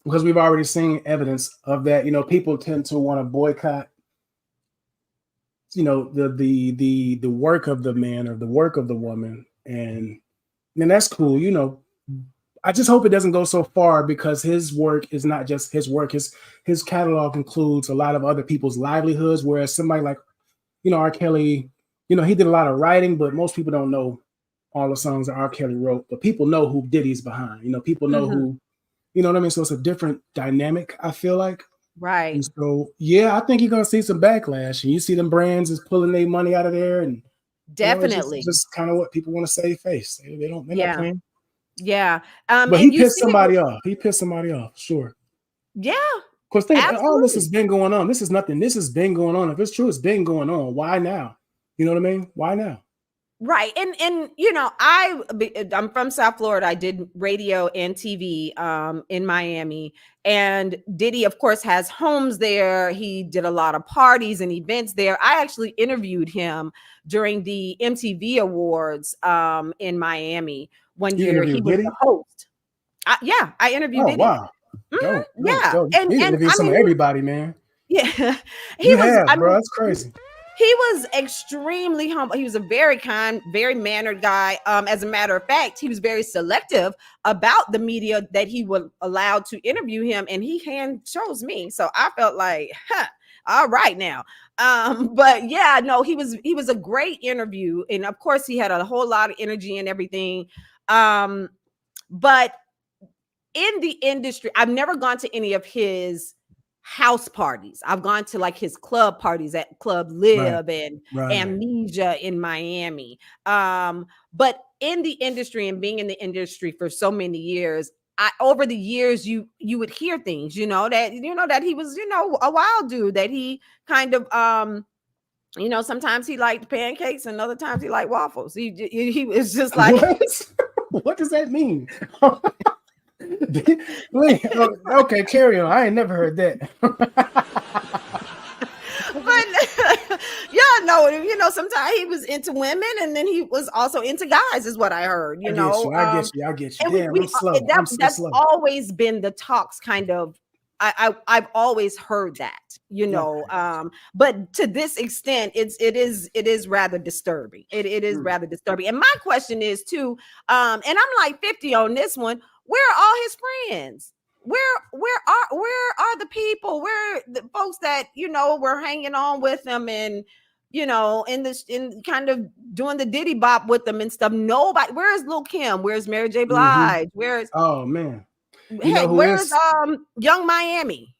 because we've already seen evidence of that. People tend to want to boycott, the work of the man or the work of the woman, and that's cool. I just hope it doesn't go so far, because his work is not just his work. His catalog includes a lot of other people's livelihoods, whereas somebody like, R. Kelly, he did a lot of writing, but most people don't know all the songs that R. Kelly wrote, but people know who Diddy's behind. People know who, you know what I mean? So it's a different dynamic, I feel like. Right. And so, yeah, I think you're gonna see some backlash, and you see them brands is pulling their money out of there, and it's Definitely. just kind of what people want to save face. They're not Yeah. playing. Yeah. But he And you pissed see it with, somebody off. He pissed somebody off, sure. yeah, Because think all this has absolutely. been going on. This is nothing. This has been going on. If it's true, it's been going on. Why now? You know what I mean? Why now? Right. And I'm from South Florida. I did radio and TV in Miami. And Diddy, of course, has homes there. He did a lot of parties and events there. I actually interviewed him during the MTV Awards in Miami one You year. He interviewed was the Diddy? host. Yeah, I interviewed Oh Diddy. wow. Dope, dope, Yeah. dope. And You and interviewed I some of mean, everybody, man. yeah, he You was, have, I bro. mean, That's crazy. he was extremely humble. He was a very kind, very mannered guy. As a matter of fact, he was very selective about the media that he would allow to interview him, and he hand chose me. So I felt like, all right now. But yeah, no, he was a great interview, and of course, he had a whole lot of energy and everything. But in the industry, I've never gone to any of his house parties. I've gone to like his club parties at Club Right, Live and right. Amnesia in Miami. But in the industry and being in the industry for so many years, over the years you would hear things, that he was, a wild dude, that he kind of sometimes he liked pancakes and other times he liked waffles. He was just like What? What does that mean? Wait, okay, carry on. I ain't never heard that. but yeah, no, sometimes he was into women and then he was also into guys, is what I heard, I get you. I get you. I get you. and Damn, I'm slow. I'm so that's slow. always been the talks, kind of. I've always heard that, Okay. but to this extent, it is rather disturbing. It is Mm. rather disturbing. And my question is too, and I'm like 50 on this one. Where are all his friends? Where are the people? Where the folks that were hanging on with him and in kind of doing the Diddy bop with them and stuff? Nobody. Where is Lil Kim? Where's Mary J. Hmm. Blige? Where's Oh man. You know Heck, who where's is Young Miami?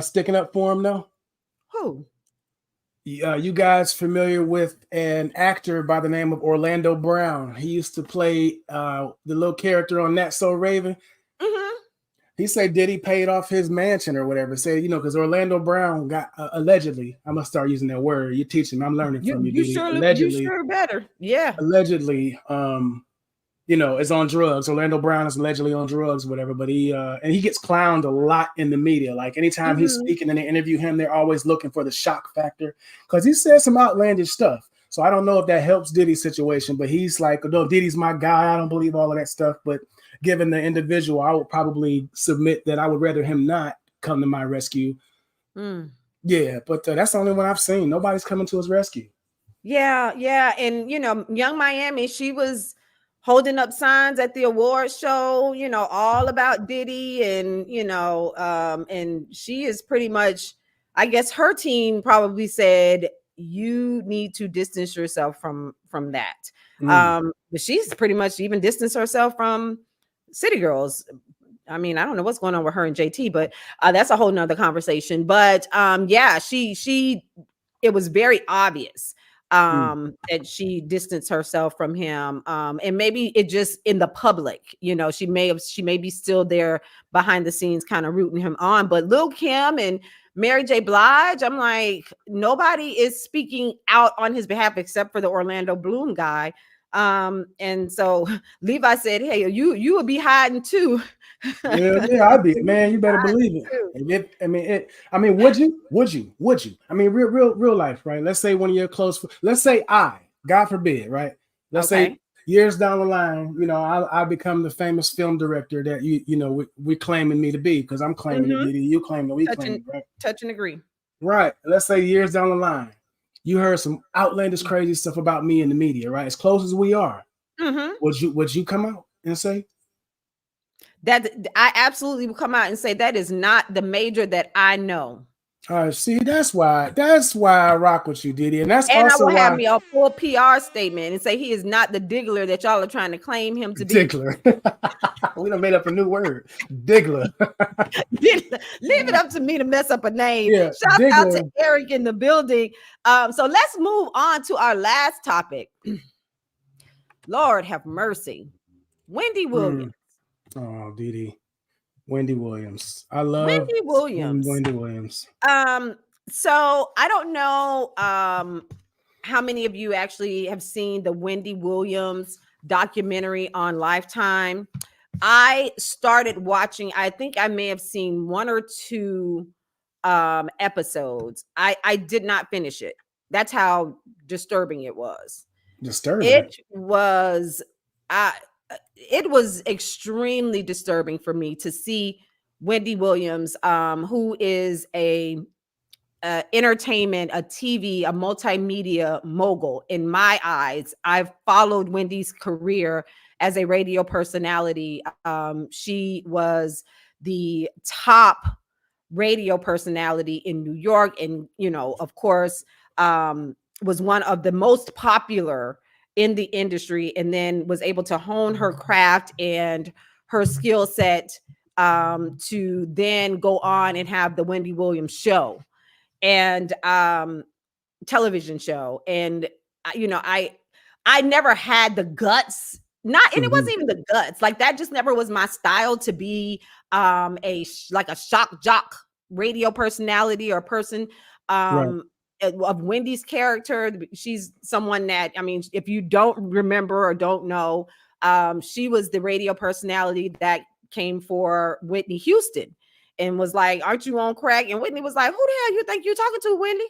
sticking up for him though? Who? You guys familiar with an actor by the name of Orlando Brown? He used to play the little character on That So Raven. Mm-hmm. He said Diddy paid off his mansion or whatever. Said, because Orlando Brown got allegedly, I'm gonna start using that word. You're teaching me. I'm learning from you, You Diddy. sure Allegedly, better. Yeah. allegedly, is on drugs. Orlando Brown is allegedly on drugs, whatever. But he gets clowned a lot in the media. Like anytime he's Mm-hmm. speaking and they interview him, they're always looking for the shock factor because he says some outlandish stuff. So I don't know if that helps Diddy's situation, but he's like, no, Diddy's my guy. I don't believe all of that stuff. But given the individual, I would probably submit that I would rather him not come to my rescue. Mm. Yeah, but that's the only one I've seen. Nobody's coming to his rescue. Yeah, yeah. And Young Miami, she was holding up signs at the award show, all about Diddy, and she is pretty much, I guess her team probably said, you need to distance yourself from that. Mm. But she's pretty much even distanced herself from City Girls. I mean, I don't know what's going on with her and JT, but that's a whole nother conversation. But yeah, she it was very obvious Mm. that she distanced herself from him. And maybe it just in the public, she may be still there behind the scenes, kind of rooting him on. But Lil Kim and Mary J. Blige, I'm like, nobody is speaking out on his behalf except for the Orlando Bloom guy. And so Levi said, hey, you would be hiding too. Yeah, I'd be, man. You better believe it. Would you? I mean, real life, right? Let's say one of your let's say God forbid, right? Let's say Okay. years down the line, I become the famous film director that we claiming me to be because I'm claiming it, Mm-hmm. Diddy. You claim that we claim it, right? Touch and agree. Right. Let's say years down the line, you heard some outlandish, crazy stuff about me in the media, right? As close as we are, Mm-hmm. would you come out and say? That I absolutely will come out and say that is not the Major that I know. See, that's why I rock with you, Diddy, and that's And I also will have why me a full PR statement and say he is not the diggler that y'all are trying to claim him to be. Diggler. We done made up a new word, Diggler. Leave it up to me to mess up a name. Yeah, Shout out to Diggler. Eric in the building. So let's move on to our last topic. Lord have mercy. Wendy Williams. Oh, Diddy. Wendy Williams. I love Wendy Williams. Wendy Williams. So I don't know how many of you actually have seen the Wendy Williams documentary on Lifetime. I started watching, I think I may have seen one or two episodes. I did not finish it. That's how disturbing it was. Disturbing. It was extremely disturbing for me to see Wendy Williams, who is a entertainment, a TV, a multimedia mogul. In my eyes, I've followed Wendy's career as a radio personality. She was the top radio personality in New York, and of course, was one of the most popular in the industry, and then was able to hone her craft and her skill set to then go on and have the Wendy Williams show and television show. And I never had the guts, and it wasn't even the guts, like that just never was my style to be like a shock jock radio personality or person of Wendy's character. She's someone that, if you don't remember or don't know, she was the radio personality that came for Whitney Houston and was like, "Aren't you on crack?" And Whitney was like, "Who the hell you think you're talking to, Wendy?"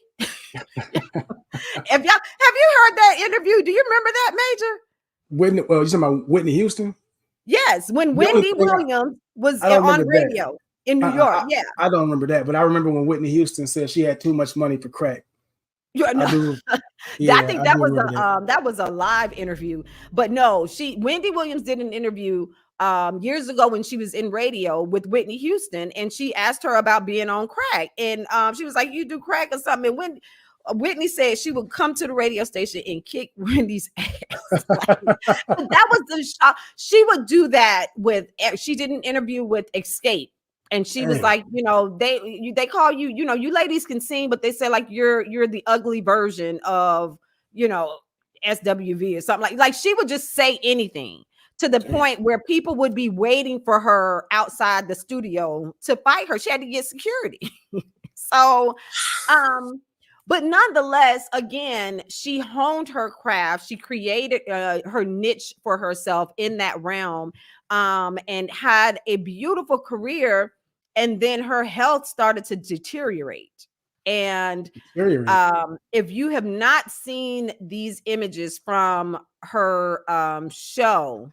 Have you heard that interview? Do you remember that, Major? Whitney, well, you talking about Whitney Houston? Yes, when Wendy Williams was on radio in New York. Yeah, I don't remember that, but I remember when Whitney Houston said she had too much money for crack. I think that was a live interview, but no, Wendy Williams did an interview years ago when she was in radio with Whitney Houston, and she asked her about being on crack, and she was like, "You do crack or something?" And when Whitney said she would come to the radio station and kick Wendy's ass. That was the shock. She would do that she did an interview with Escape. And she was like, they call you, you ladies can sing, but they say like you're the ugly version of, SWV or something like she would just say anything to the point where people would be waiting for her outside the studio to fight her. She had to get security. So, but nonetheless, again, she honed her craft. She created her niche for herself in that realm, and had a beautiful career. And then her health started to deteriorate. And if you have not seen these images from her show,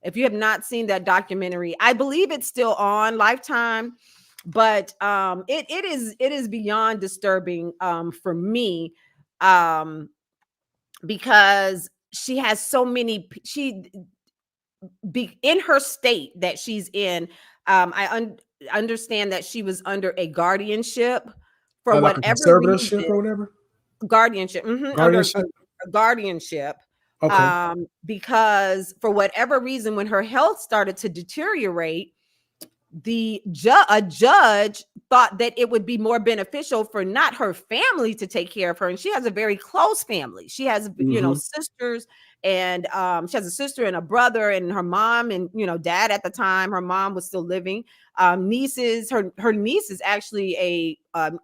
if you have not seen that documentary, I believe it's still on Lifetime, but it is beyond disturbing for me, because she has so many. In her state that she's in, I understand that she was under a guardianship for like whatever reason. Or whatever. Guardianship. Under a guardianship. Okay. Because for whatever reason, when her health started to deteriorate, a judge thought that it would be more beneficial for not her family to take care of her. And she has a very close family. She has, sisters, and she has a sister and a brother, and her mom and, dad at the time, her mom was still living. Nieces, her niece is actually a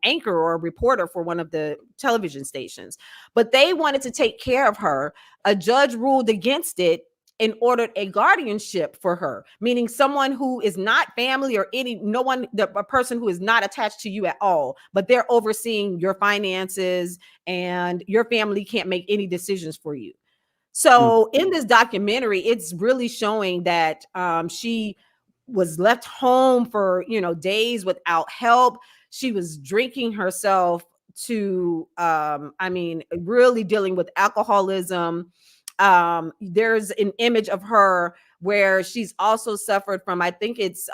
anchor or a reporter for one of the television stations, but they wanted to take care of her. A judge ruled against it and ordered a guardianship for her, meaning someone who is not family or a person who is not attached to you at all, but they're overseeing your finances, and your family can't make any decisions for you. So in this documentary, it's really showing that she was left home for, days without help. She was drinking herself to, really dealing with alcoholism. There's an image of her where she's also suffered from, I think it's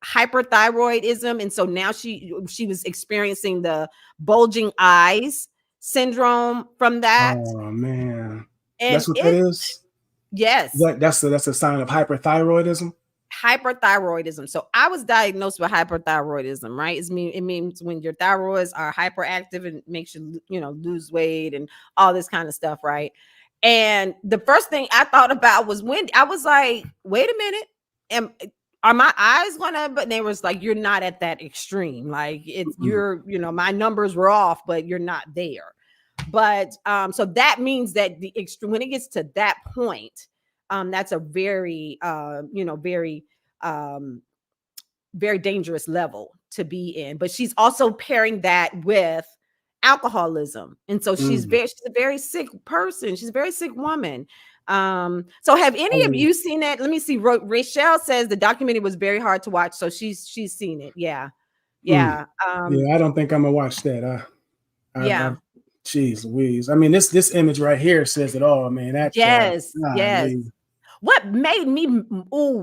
hyperthyroidism, and so now she was experiencing the bulging eyes syndrome from that. Oh man, And that's what that it is. yes, That's a sign of hyperthyroidism. hyperthyroidism. So I was diagnosed with hyperthyroidism, right? It means when your thyroids are hyperactive and makes you, lose weight and all this kind of stuff, right? And the first thing I thought about was Wendy. I was like, wait a minute. Are my eyes gonna, but they was like, you're not at that extreme. Like it's you're, my numbers were off, but you're not there. But so that means that the extreme, when it gets to that point, that's a very very dangerous level to be in. But she's also pairing that with alcoholism, and so she's a very sick person. She's a very sick woman. So have any of you seen that? Let me see. Rachel says the documentary was very hard to watch, so she's seen it. Yeah. Yeah, I don't think I'm gonna watch that. Jeez Louise. I mean, this image right here says it all, man. That yes. What made me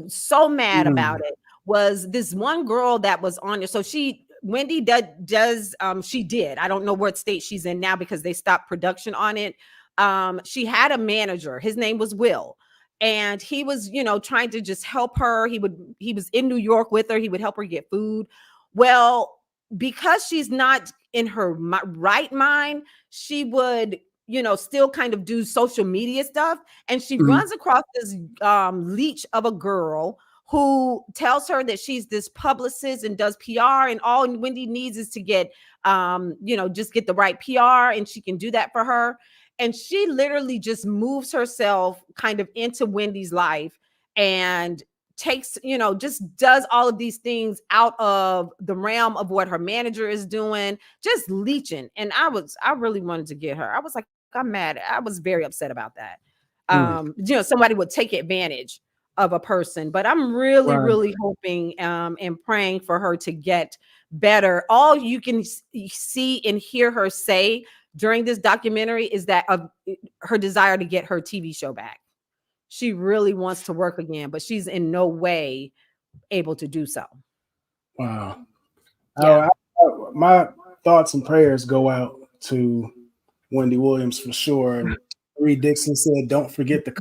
so mad about it was this one girl that was on there. So Wendy does she did. I don't know what state she's in now because they stopped production on it. She had a manager. His name was Will. And he was, trying to just help her. He was in New York with her. He would help her get food. Well, because she's not in her right mind, she would, still kind of do social media stuff. And she runs across this leech of a girl who tells her that she's this publicist and does PR, and all Wendy needs is to get, just get the right PR, and she can do that for her. And she literally just moves herself kind of into Wendy's life and takes, just does all of these things out of the realm of what her manager is doing, just leeching. And I really wanted to get her. I was like, I'm mad. I was very upset about that. Somebody would take advantage of a person, but I'm really, really hoping and praying for her to get better. All you can see and hear her say during this documentary is that her desire to get her TV show back. She really wants to work again, but she's in no way able to do so. Wow. Yeah. My thoughts and prayers go out to Wendy Williams for sure. And Reed Dixon said, don't forget the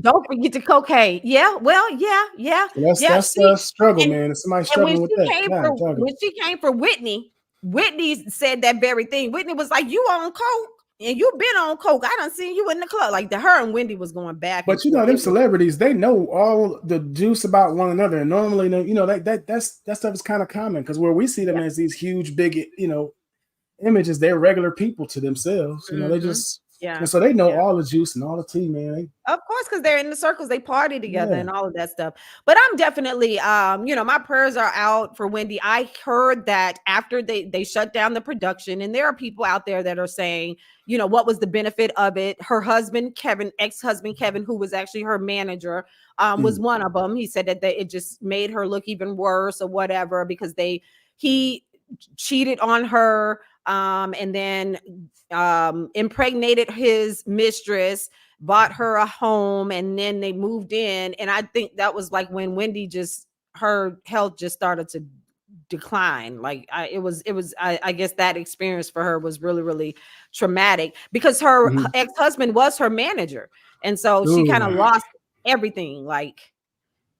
cocaine. Yeah. Well, yeah. So that's a struggle, man. Somebody struggling with that. When she came for Whitney said that very thing. Whitney was like, you on coke? And you've been on coke. I done seen you in the club. Like her and Wendy was going back. But them celebrities, they know all the juice about one another. And normally, that stuff is kind of common because where we see them as these huge, big, images, they're regular people to themselves. They just and so they know all the juice and all the tea, man. Of course, because they're in the circles, they party together and all of that stuff. But I'm definitely, my prayers are out for Wendy. I heard that after they shut down the production, and there are people out there that are saying, what was the benefit of it? Her husband, Kevin, ex-husband Kevin, who was actually her manager, was one of them. He said that it just made her look even worse or whatever because he cheated on her. And then impregnated his mistress, bought her a home, and then they moved in. And I think that was like when Wendy her health just started to decline. Like I guess that experience for her was really, really traumatic because her ex-husband was her manager. And so she kind of lost everything. Like,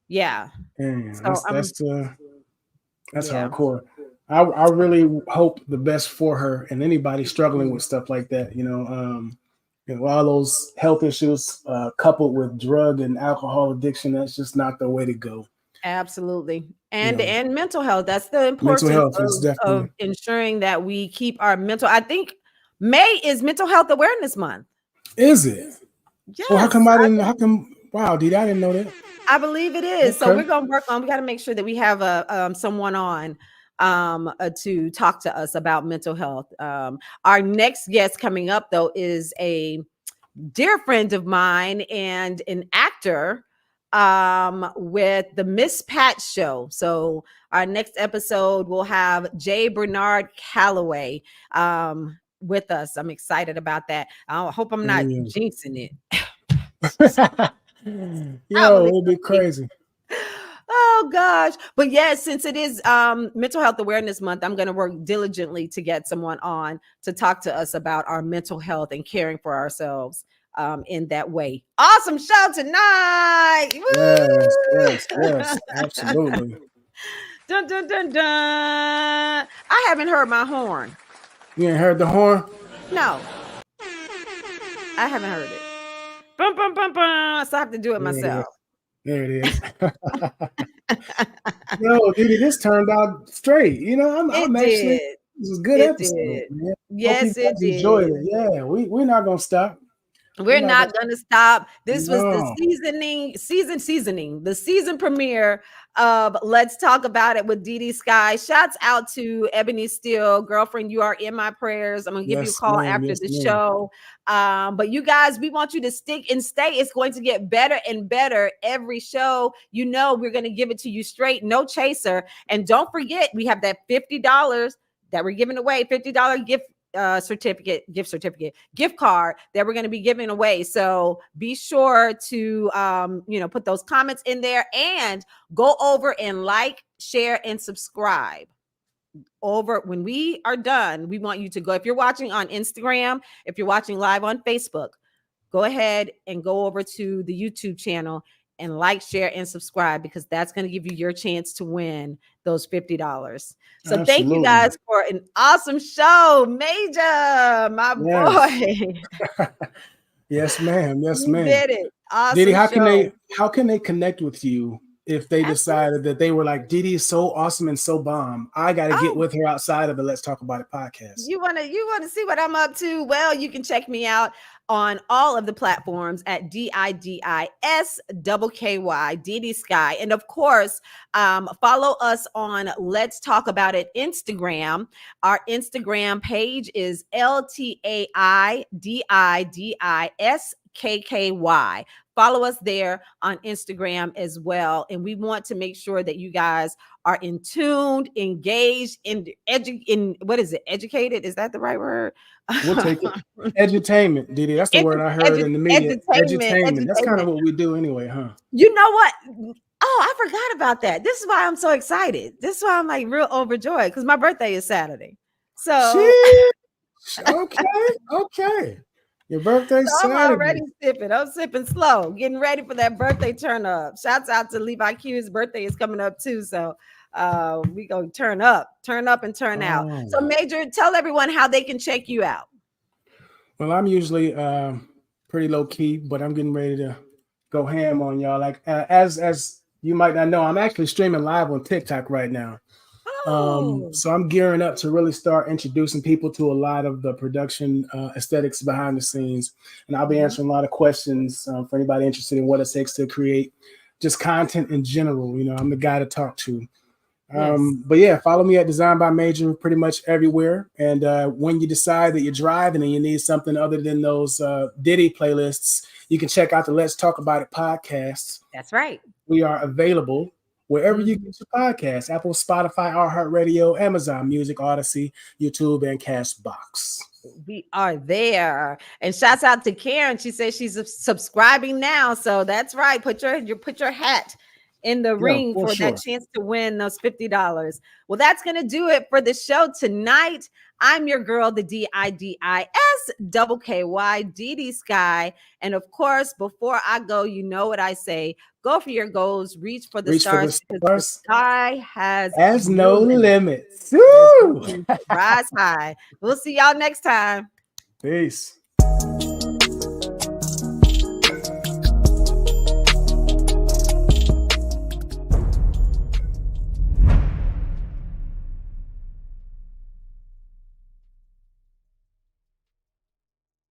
yeah. Dang, so that's hardcore. I really hope the best for her and anybody struggling with stuff like that. All those health issues coupled with drug and alcohol addiction, that's just not the way to go. Absolutely. And mental health. That's the importance of ensuring that we keep our mental. I think May is Mental Health Awareness Month. Is it? Yes. Well, wow, Didi, I didn't know that. I believe it is. Okay. So we're going to work on, we got to make sure that we have someone on to talk to us about mental health. Our next guest coming up, though, is a dear friend of mine and an actor with the Miss Pat Show. So our next episode will have J. Bernard Calloway with us. I'm excited about that. I hope I'm not jinxing it. Yo, it'll be crazy. Oh gosh. But yes, since it is mental health awareness month, I'm going to work diligently to get someone on to talk to us about our mental health and caring for ourselves in that way. Awesome show tonight. Yes, absolutely. Dun, dun, dun, dun. I haven't heard my horn. You ain't heard the horn? No, I haven't heard it. Bum, bum, bum, bum. So I have to do it myself. There it is. Yo, Diddy, this turned out straight. You know, I'm actually, this is a good episode, man. Yes, it did. Enjoyed it. Yeah, we're not gonna stop. We're not going to stop. This was the seasoning, the season premiere of Let's Talk About It with DiDi Skky. Shouts out to Ebony Steele. Girlfriend, you are in my prayers. I'm going to give you a call after the show. But you guys, we want you to stick and stay. It's going to get better and better every show. You know, we're going to give it to you straight, no chaser. And don't forget, we have that $50 that we're giving away, $50 gift gift card that we're going to be giving away. So be sure to put those comments in there and go over and like, share, and subscribe. Over when we are done, we want you to go, if you're watching on Instagram, if you're watching live on Facebook, go ahead and go over to the YouTube channel and like, share, and subscribe, because that's going to give you your chance to win those $50. So Thank you guys for an awesome show. Maejor, my boy. Yes, ma'am. Yes, ma'am. You did it. Awesome. Diddy, how can they connect with you if they decided that they were like, Diddy is so awesome and so bomb, I got to get with her outside of the Let's Talk About It podcast? You want to see what I'm up to? Well, you can check me out on all of the platforms at DiDi Skky, DiDi Skky. And of course, follow us on Let's Talk About It Instagram. Our Instagram page is LTAIDIDISKKY. Follow us there on Instagram as well. And we want to make sure that you guys are in tuned, engaged, what is it? Educated? Is that the right word? We'll take it. Edutainment, Diddy. That's the word I heard in the media. Edutainment. That's kind of what we do anyway, huh? You know what? Oh, I forgot about that. This is why I'm so excited. This is why I'm like real overjoyed, because my birthday is Saturday. So okay. Your birthday's Saturday. I'm already sipping. I'm sipping slow, getting ready for that birthday turn up. Shouts out to Levi Q. His birthday is coming up too. So we go turn up and turn out. So Maejor, tell everyone how they can check you out. Well, I'm usually pretty low key, but I'm getting ready to go ham on y'all. Like as you might not know, I'm actually streaming live on TikTok right now. So I'm gearing up to really start introducing people to a lot of the production aesthetics behind the scenes. And I'll be answering a lot of questions for anybody interested in what it takes to create just content in general. You know, I'm the guy to talk to. But yeah, follow me at Design by Maejor pretty much everywhere. And when you decide that you're driving and you need something other than those Diddy playlists, you can check out the Let's Talk About It podcast. That's right. We are available wherever you get your podcasts: Apple, Spotify, iHeartRadio, Amazon Music, Odyssey, YouTube, and Castbox. We are there. And shouts out to Karen. She says she's subscribing now. So that's right. Put your hat in the ring for that chance to win those $50. Well, that's going to do it for the show tonight. I'm your girl, the DiDi Skky, DiDi Skky. And of course, before I go, you know what I say: go for your goals, reach for the stars. The sky has no limits. Woo! Rise high. We'll see y'all next time. Peace.